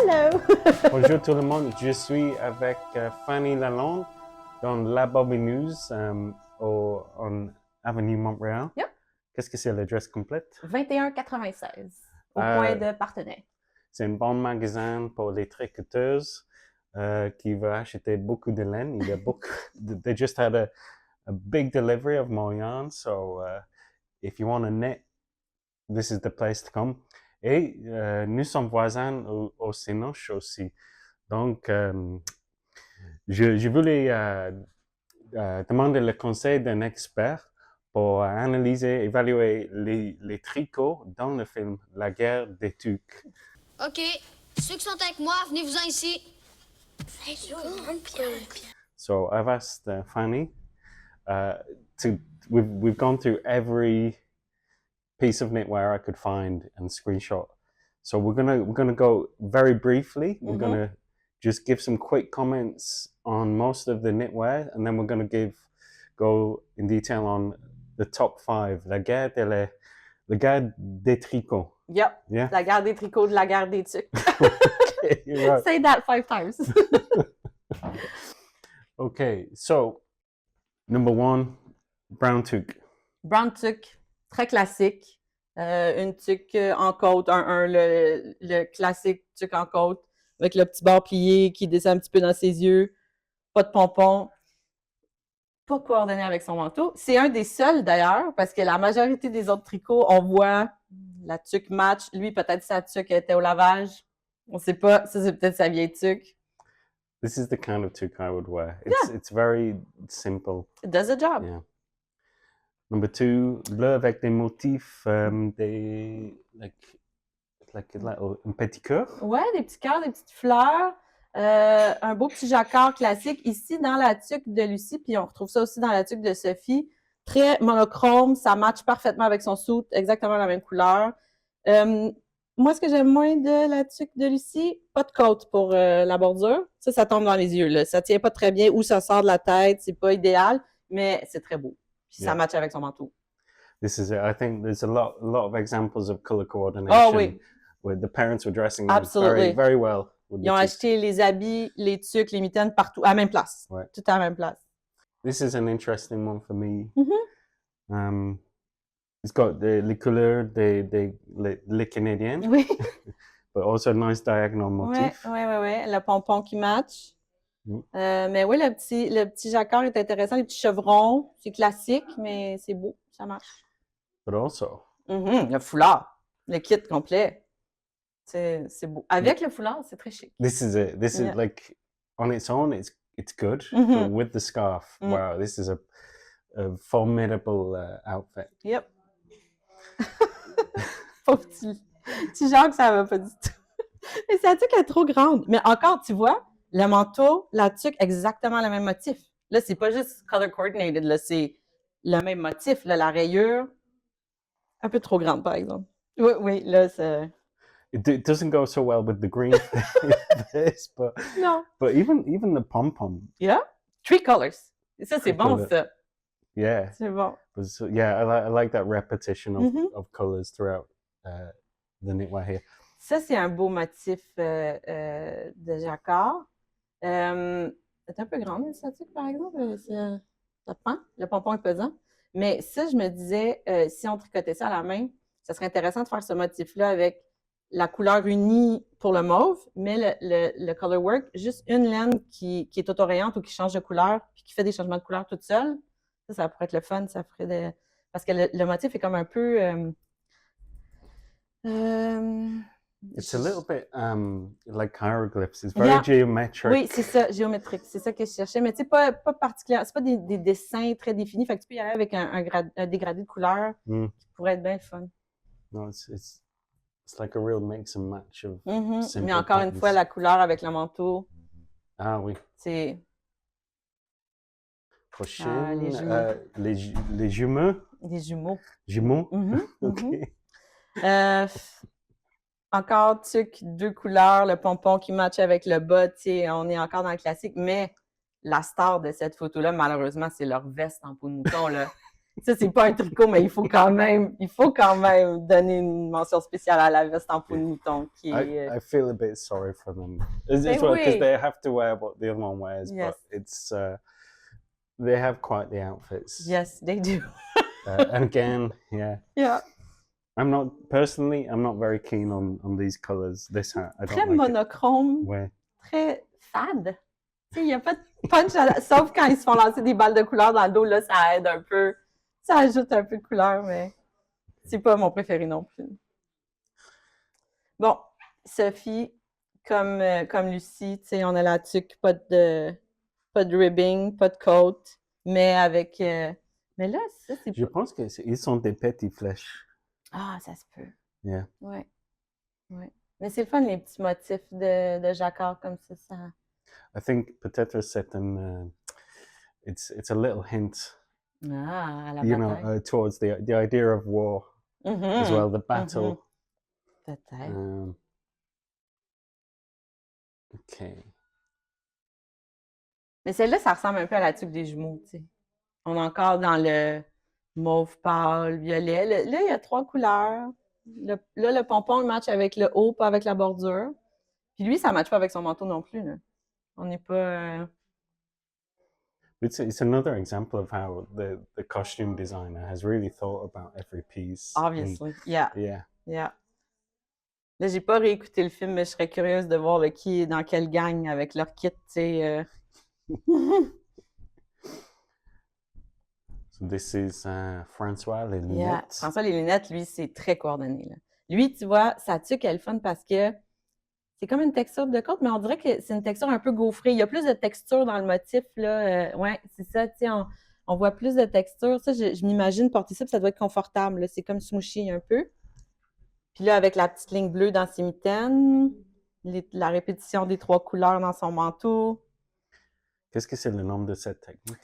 Hello! Bonjour tout le monde, je suis avec Fanny Lalonde dans La Bobineuse en Avenue Montréal. Yep. Qu'est-ce que c'est l'adresse complète? 2196, au coin de Partenay. C'est un bon magasin pour les tricoteuses qui veulent acheter beaucoup de laine. Il y a beaucoup. They just had a big delivery of more yarn, so if you want to knit, this is the place to come. Et nous sommes voisins au Cinoche aussi. Donc, je voulais demander le conseil d'un expert pour analyser, évaluer les tricots dans le film La guerre des tucs. OK. Ceux qui sont avec moi, venez-vous-en ici. So I've asked Fanny we've gone through every piece of knitwear I could find and screenshot. So we're gonna go very briefly. We're gonna just give some quick comments on most of the knitwear, and then we're gonna go in detail on the top 5. La guerre des tricots. Yep. Yeah. La guerre des tricots de la guerre des tucs. Okay, you're right. Say that 5 times. Okay, so number 1, brown tuque. Brown tuque, très classique. Une tuque en côte, le classique tuque en côte, avec le petit bord plié qui descend un petit peu dans ses yeux, pas de pompons, pas coordonné avec son manteau. C'est un des seuls d'ailleurs, parce que la majorité des autres tricots, on voit la tuque match. Lui, peut-être sa tuque était au lavage. On sait pas. Ça, c'est peut-être sa vieille tuque. This is the kind of tuque I would wear. Yeah. It's very simple. It does the job. Yeah. Number 2, bleu avec des motifs, un petit cœur. Ouais, des petits cœurs, des petites fleurs. Un beau petit jacquard classique. Ici, dans la tuque de Lucie, puis on retrouve ça aussi dans la tuque de Sophie. Très monochrome, ça matche parfaitement avec son suit, exactement la même couleur. Moi, ce que j'aime moins de la tuque de Lucie, pas de côte pour la bordure. Ça tombe dans les yeux. Là. Ça tient pas très bien ou ça sort de la tête. C'est pas idéal, mais c'est très beau. Puis ça matche avec son manteau. This is it. I think there's a lot of examples of color coordination. Oh oui. Where the parents were dressing them Absolutely. very well. Ils ont acheté les habits, les tuques, les mitaines partout, à la même place. Ouais. Tout à la même place. This is an interesting one for me. Mm-hmm. It's got les couleurs les Canadiennes. Oui. But also a nice diagonal motif. Oui. Le pompon qui match. Mais oui, le petit jacquard est intéressant. Les petits chevrons, c'est classique, mais c'est beau, ça marche. But also. Le foulard, le kit complet. C'est beau. Avec le foulard, c'est très chic. This is it. This is like, on its own, it's good. But with the scarf, wow, this is a formidable outfit. Yep. Pauvre petit Jacques, ça va pas du tout. Mais sa tuque est trop grande. Mais encore, tu vois, le manteau, la tuque, exactement le même motif. Là, c'est pas juste color coordinated, là, c'est le même motif. Là, la rayure, un peu trop grande, par exemple. Oui, là, c'est... It doesn't go so well with the green face, but no. But even the pom-pom. Yeah, 3 colors. Et ça, c'est bon, ça. Yeah. C'est bon. But so, yeah, I like that repetition of colors throughout the knitwear here. Ça, c'est un beau motif de jacquard. C'est un peu grande, cette tuque, par exemple. Ça prend. Le pompon est pesant. Mais ça, je me disais, si on tricotait ça à la main, ça serait intéressant de faire ce motif-là avec la couleur unie pour le mauve, mais le color work, juste une laine qui est autorayante ou qui change de couleur puis qui fait des changements de couleur toute seule. Ça pourrait être le fun. Ça ferait parce que le motif est comme un peu... It's a little bit like hieroglyphs. It's very geometric. Oui, c'est ça, géométrique. C'est ça que je cherchais. Mais tu sais, pas particulier. C'est pas des dessins très définis. Fait que tu peux y aller avec un dégradé de couleurs qui pourrait être bien fun. No, it's like a real mix and match of Mais encore une fois, la couleur avec le manteau. Ah oui. C'est... Prochaine, les jumeaux. Les jumeaux. Jumeaux? OK. Encore tuque, 2 couleurs, le pompon qui match avec le bas, tu sais, on est encore dans le classique, mais la star de cette photo-là, malheureusement, c'est leur veste en peau de mouton, là. Ça, c'est pas un tricot, mais il faut quand même donner une mention spéciale à la veste en peau de mouton qui est. I feel a bit sorry for them as Ben well because oui. they have to wear what the other one wears, Yes. but it's they have quite the outfits. Yes, they do. And again, yeah. Yeah. I'm not very keen on these colors. This hat, I Très don't like monochrome, it. Ouais. très fade. Tu sais, il n'y a pas de punch, sauf quand ils se font lancer des balles de couleur dans le dos, là, ça aide un peu. Ça ajoute un peu de couleur, mais c'est pas mon préféré non plus. Bon, Sophie, comme Lucie, tu sais, on a la tuque, pas de ribbing, pas de coat, mais avec... mais là, ça, c'est Je pas... pense qu'ils sont des petites flèches. Ah, ça se peut. Yeah. Ouais. Mais c'est le fun, les petits motifs de jacquard comme ça. I think peut-être c'est un it's a little hint, Ah, à la you bataille. know, towards the idea of war as well, the battle. Peut-être. Okay. Mais celle-là, ça ressemble un peu à la tuque des jumeaux, tu sais. On est encore dans le mauve pâle, violet. Là, il y a 3 couleurs. Là, le pompon, le match avec le haut, pas avec la bordure. Puis lui, ça ne matche pas avec son manteau non plus, là. On n'est pas... It's another example of how the costume designer has really thought about every piece. Obviously. Yeah. Yeah. Là, j'ai pas réécouté le film, mais je serais curieuse de voir qui est dans quelle gang avec leur kit, tu sais. So this is François, les lunettes. Yeah. François, les lunettes, lui, c'est très coordonné, là. Lui, tu vois, sa tuque, elle est fun parce que c'est comme une texture de côte, mais on dirait que c'est une texture un peu gaufrée. Il y a plus de texture dans le motif, là. Ouais, c'est ça, tu sais, on voit plus de texture. Ça, je m'imagine porter ça, puis ça doit être confortable, là. C'est comme smooshy un peu. Puis là, avec la petite ligne bleue dans ses mitaines, la répétition des 3 couleurs dans son manteau. Qu'est-ce que c'est le nom de cette technique?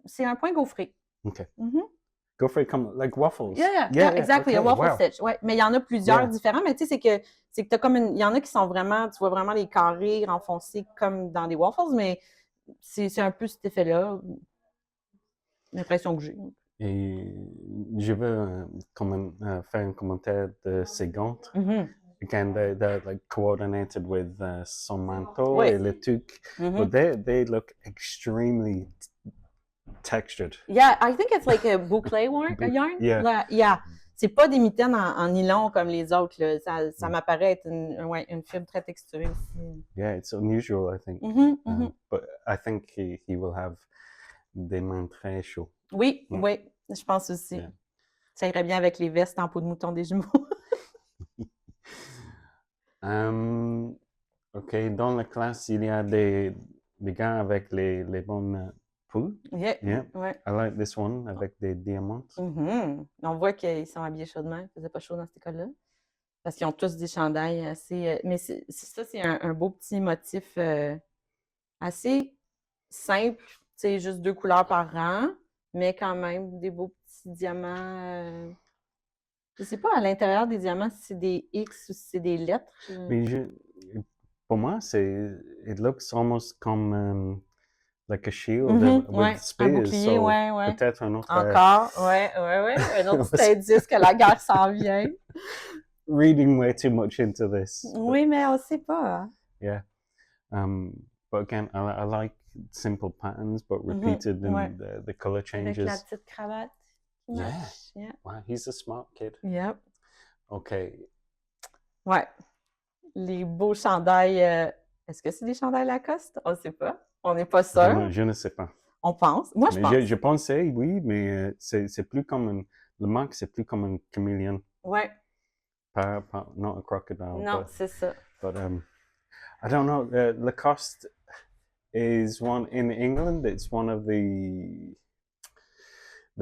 C'est un point gaufré. OK. Mm-hmm. Gaufré comme like waffles. Yeah, exactly. Okay, A waffle wow. stitch. Ouais. Mais il y en a plusieurs différents, mais tu sais, c'est que t'as comme il y en a qui sont vraiment, tu vois vraiment les carrés renfoncés comme dans des waffles, mais c'est un peu cet effet-là. L'impression que j'ai. Et je veux faire un commentaire de ces gants. Mm-hmm. Again, they're like coordinated with son manteau Oui. et le tuque, Mm-hmm. but they look extremely textured. Yeah, I think it's like a boucle yarn. Yeah. C'est pas des mitaines en nylon comme les autres, là. Ça m'apparaît être une fibre très texturée aussi. Yeah, it's unusual, I think. Mm-hmm. But I think he will have des mains très chaudes. Oui, je pense aussi. Yeah. Ça irait bien avec les vestes en peau de mouton des jumeaux. OK, dans la classe, il y a des gars avec les bonnes poules. Yeah. I like this one avec des diamants. Mm-hmm. On voit qu'ils sont habillés chaudement. Il ne faisait pas chaud dans cette école-là. Parce qu'ils ont tous des chandails assez... mais ça, c'est un beau petit motif assez simple. C'est juste 2 couleurs par rang, mais quand même des beaux petits diamants... Je ne sais pas à l'intérieur des diamants si c'est des X ou si c'est des lettres. Mais pour moi, it looks almost comme like a shield with spears. Un bouclier, so ouais. Peut-être un autre. Encore, ouais. Un autre petit indice que la guerre s'en vient. Reading way too much into this. Oui, mais on ne sait pas. Yeah. But again, I like simple patterns, but repeated in the color changes. Avec la petite cravate. Yeah. Wow, he's a smart kid. Yep. OK. Ouais. Les beaux chandails. Est-ce que c'est des chandails Lacoste? On ne sait pas. On n'est pas sûr. Je ne sais pas. On pense. Moi, je pense. Je pensais, oui, mais c'est plus comme le marque, c'est plus comme un caméléon. Ouais. Pas not a crocodile. Non, c'est ça. But I don't know. Lacoste is one in England. It's one of the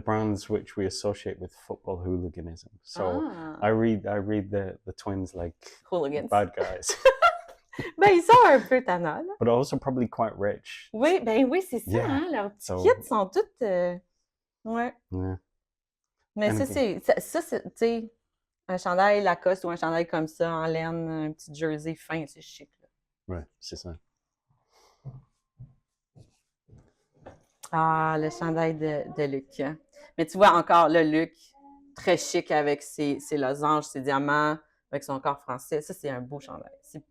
brands which we associate with football hooliganism. So I read the twins like hooligans, bad guys. Ben ils sont un peu tannants, là. But also probably quite rich. Oui, c'est ça, hein. Leurs petits kits sont toutes... Ouais. Yeah. Mais ça, c'est, tu sais, un chandail Lacoste ou un chandail comme ça, en laine, un petit jersey fin, c'est chic, là. Ouais, c'est ça. Ah, le chandail de Luc. Mais tu vois encore le Luc, très chic avec ses losanges, ses diamants, avec son corps français. Ça, c'est un beau chandail. C'est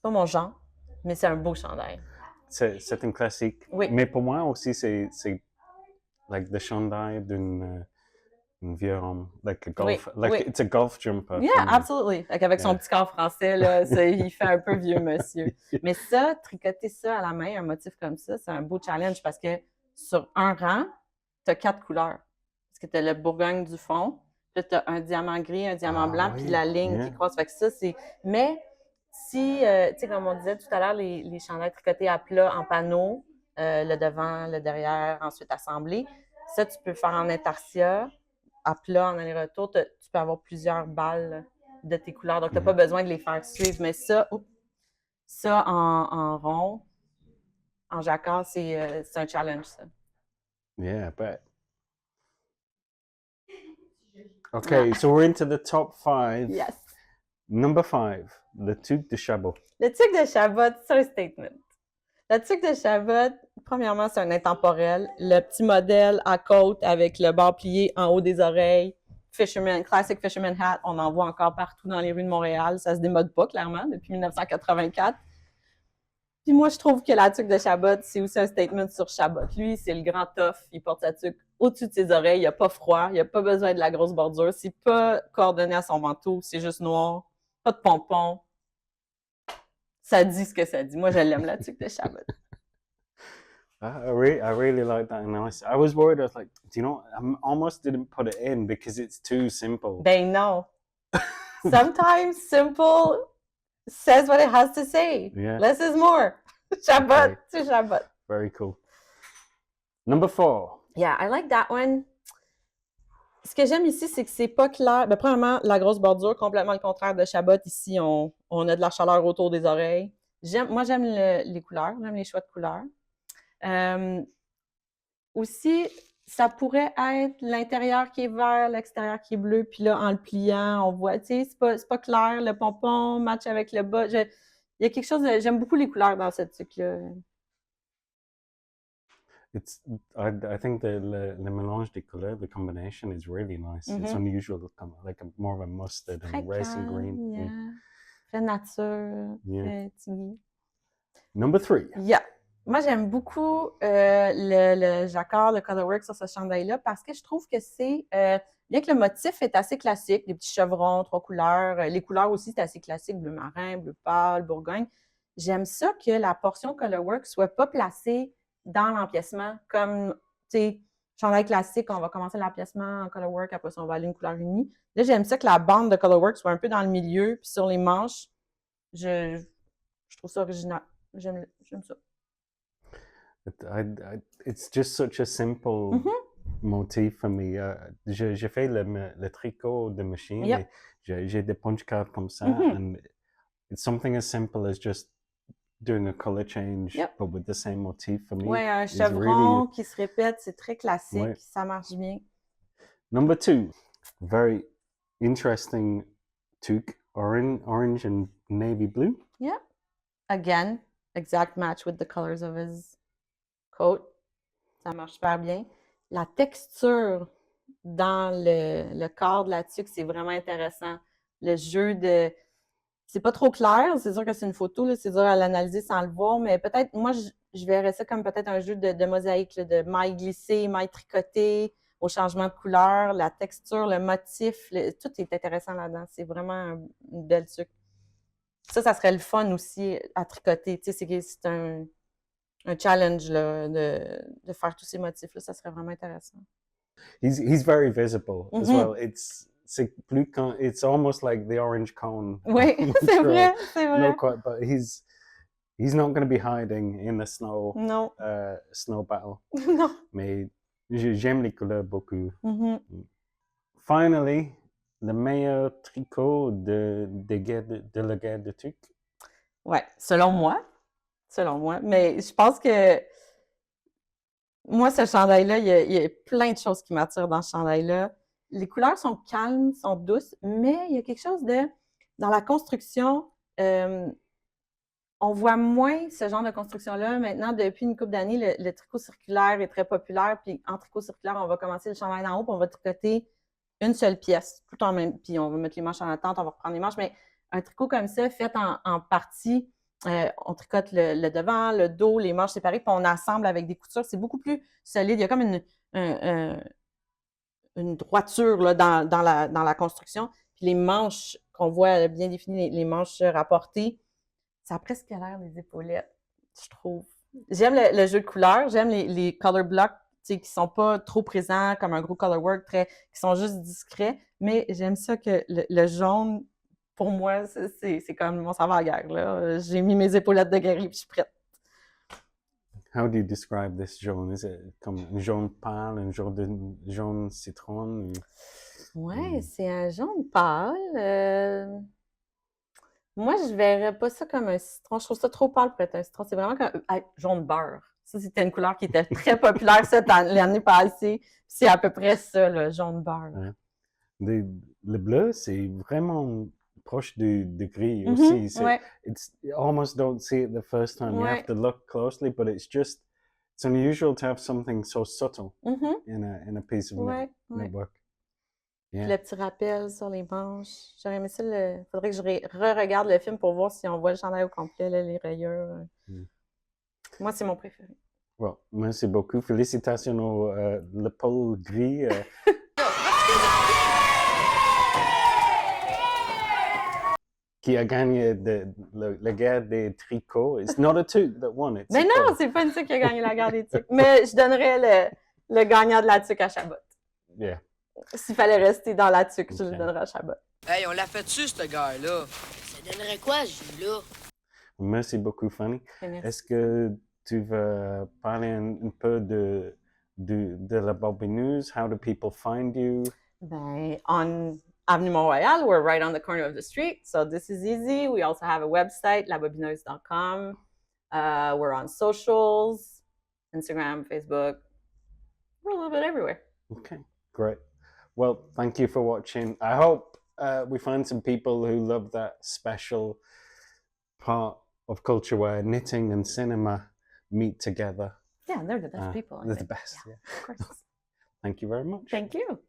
pas mon genre, mais c'est un beau chandail. C'est un classique. Oui. Mais pour moi aussi, c'est like the chandail d'une vieux homme. Like a golf, Oui, like oui. it's a golf jumper. Yeah, for me. absolutely. Avec son Yeah. petit corps français, là, il fait un peu vieux monsieur. Mais ça, tricoter ça à la main, un motif comme ça, c'est un beau challenge parce que sur un rang, tu as 4 couleurs. Parce que tu as le Bourgogne du fond, puis tu as un diamant gris, un diamant blanc, puis oui, la ligne yeah. qui croise. Fait que ça, c'est. Mais si, tu sais, comme on disait tout à l'heure, les chandails tricotés à plat en panneau, le devant, le derrière, ensuite assemblé, ça, tu peux faire en intarsia, à plat, en aller-retour. Tu peux avoir plusieurs balles de tes couleurs. Donc, tu n'as pas besoin de les faire suivre. Mais ça, ça en rond, en jacquard, c'est un challenge, ça. Yeah, I bet. Okay, so we're into the top 5. Yes. Number 5, le tuque de Chabot. Le tuque de Chabot, c'est un statement. Le tuque de Chabot, premièrement, c'est un intemporel. Le petit modèle à côte avec le bord plié en haut des oreilles. Fisherman, classic fisherman hat, on en voit encore partout dans les rues de Montréal. Ça se démode pas, clairement, depuis 1984. Puis moi, je trouve que la tuque de Chabot, c'est aussi un statement sur Chabot. Lui, c'est le grand tough. Il porte sa tuque au-dessus de ses oreilles. Il n'a pas froid. Il n'a pas besoin de la grosse bordure. C'est pas coordonné à son manteau. C'est juste noir. Pas de pompons. Ça dit ce que ça dit. Moi, je l'aime, la tuque de Chabot. I really like that analysis. I was worried. I was like, do you know? I almost didn't put it in because it's too simple. Ben non. Sometimes simple says what it has to say. Yeah. Less is more. Chabot, Okay. c'est Chabot. Very cool. Number 4. Yeah, I like that one. Ce que j'aime ici, c'est que c'est pas clair. Ben, premièrement, la grosse bordure, complètement le contraire de Chabot. Ici, on a de la chaleur autour des oreilles. Moi, j'aime les couleurs, j'aime les choix de couleurs. Aussi, ça pourrait être l'intérieur qui est vert, l'extérieur qui est bleu, puis là, en le pliant, on voit, tu sais, c'est pas clair, le pompon match avec le bas. Il y a quelque chose de... J'aime beaucoup les couleurs dans cette tuque-là. I think le mélange des couleurs, the combination is really nice. It's unusual, like more of a mustard and racing green. Yeah. Très nature, Yeah. très tigui. Number 3. Yeah. Moi, j'aime beaucoup le jacquard, le colorwork sur ce chandail-là parce que je trouve que c'est, bien que le motif est assez classique, des petits chevrons, 3 couleurs, les couleurs aussi, c'est assez classique, bleu marin, bleu pâle, bourgogne. J'aime ça que la portion colorwork soit pas placée dans l'empiècement comme, tu sais, chandail classique, on va commencer l'empiècement en colorwork, après ça, on va aller une couleur unie. Là, j'aime ça que la bande de colorwork soit un peu dans le milieu, puis sur les manches, je trouve ça original. J'aime ça. It's just such a simple motif for me. J'ai fait le tricot de machine. Yep. J'ai des punch cards comme ça. And it's something as simple as just doing a color change, but with the same motif for me. Oui, un chevron qui se répète, c'est très classique, Ouais. ça marche bien. Number 2, very interesting toque, orange and navy blue. Yeah. Again, exact match with the colors of his coat. Ça marche super bien. La texture dans le corps de la tuque, c'est vraiment intéressant. Le jeu de... C'est pas trop clair, c'est sûr que c'est une photo, là, c'est dur à l'analyser sans le voir, mais peut-être, moi, je verrais ça comme peut-être un jeu de mosaïque, là, de mailles glissées, mailles tricotées, au changement de couleur, la texture, le motif, tout est intéressant là-dedans. C'est vraiment une belle tuque. Ça serait le fun aussi à tricoter. Tu sais, c'est un challenge là, de faire tous ces motifs-là. Ça serait vraiment intéressant. He's very visible as well. It's almost like the orange cone. Oui, c'est vrai, c'est vrai. Not quite, but he's not going to be hiding in the snow. Non. Snow battle. Non. Mais j'aime les couleurs beaucoup. Finally, le meilleur tricot de la guerre de tuque. Ouais, selon moi. Mais je pense que moi, ce chandail-là, il y a plein de choses qui m'attirent dans ce chandail-là. Les couleurs sont calmes, sont douces, mais il y a quelque chose de... Dans la construction, on voit moins ce genre de construction-là. Maintenant, depuis une couple d'années, le tricot circulaire est très populaire. Puis en tricot circulaire, on va commencer le chandail d'en haut, puis on va tricoter une seule pièce, tout en même. Puis on va mettre les manches en attente, on va reprendre les manches. Mais un tricot comme ça, fait en partie, on tricote le devant, le dos, les manches séparées, puis on assemble avec des coutures. C'est beaucoup plus solide. Il y a comme une droiture là, dans la construction. Puis les manches qu'on voit bien définies, les manches rapportées, ça a presque l'air des épaulettes, je trouve. J'aime le jeu de couleurs, j'aime les color blocks qui sont pas trop présents comme un gros color work, qui sont juste discrets, mais j'aime ça que le jaune, pour moi, c'est comme mon savant à guerre. Là. J'ai mis mes épaulettes de guerrier et je suis prête. How do you describe this jaune? Is it comme un jaune pâle, un jaune citron? Ouais, c'est un jaune pâle. Moi, je verrais pas ça comme un citron. Je trouve ça trop pâle pour être un citron. C'est vraiment comme jaune beurre. Ça, c'était une couleur qui était très populaire l'année passée. C'est à peu près ça, le jaune beurre. Ouais. Le bleu, c'est vraiment proche du gris aussi. Ouais. You almost don't see it the first time. You Ouais. have to look closely, but it's unusual to have something so subtle in a piece of knitwork. Yeah. Le petit rappel sur les manches. J'aurais aimé ça. Faudrait que je re-regarde le film pour voir si on voit le chandail au complet, là, les rayures. Moi, c'est mon préféré. Well, merci beaucoup. Félicitations au le pôle gris. Qui a gagné la guerre des tricots. It's not a tuque that won it. Mais non, c'est pas une tuque qui a gagné la guerre des tuques. Mais je donnerais le gagnant de la tuque à Chabot. Yeah. S'il fallait rester dans la tuque, je le donnerais à Chabot. Hey, on l'a fait dessus, ce gars-là. Ça donnerait quoi, ce jus-là? Merci beaucoup, Fanny. Merci. Est-ce que tu veux parler un peu de la Bobineuse? How do people find you? Ben, on Avenue Mont-Royal, we're right on the corner of the street, so this is easy. We also have a website, labobineuse.com. We're on socials, Instagram, Facebook. We're a little bit everywhere. Okay, great. Well, thank you for watching. I hope we find some people who love that special part of culture where knitting and cinema meet together. Yeah, they're the best people. They're the best. Yeah. Of course. Thank you very much. Thank you.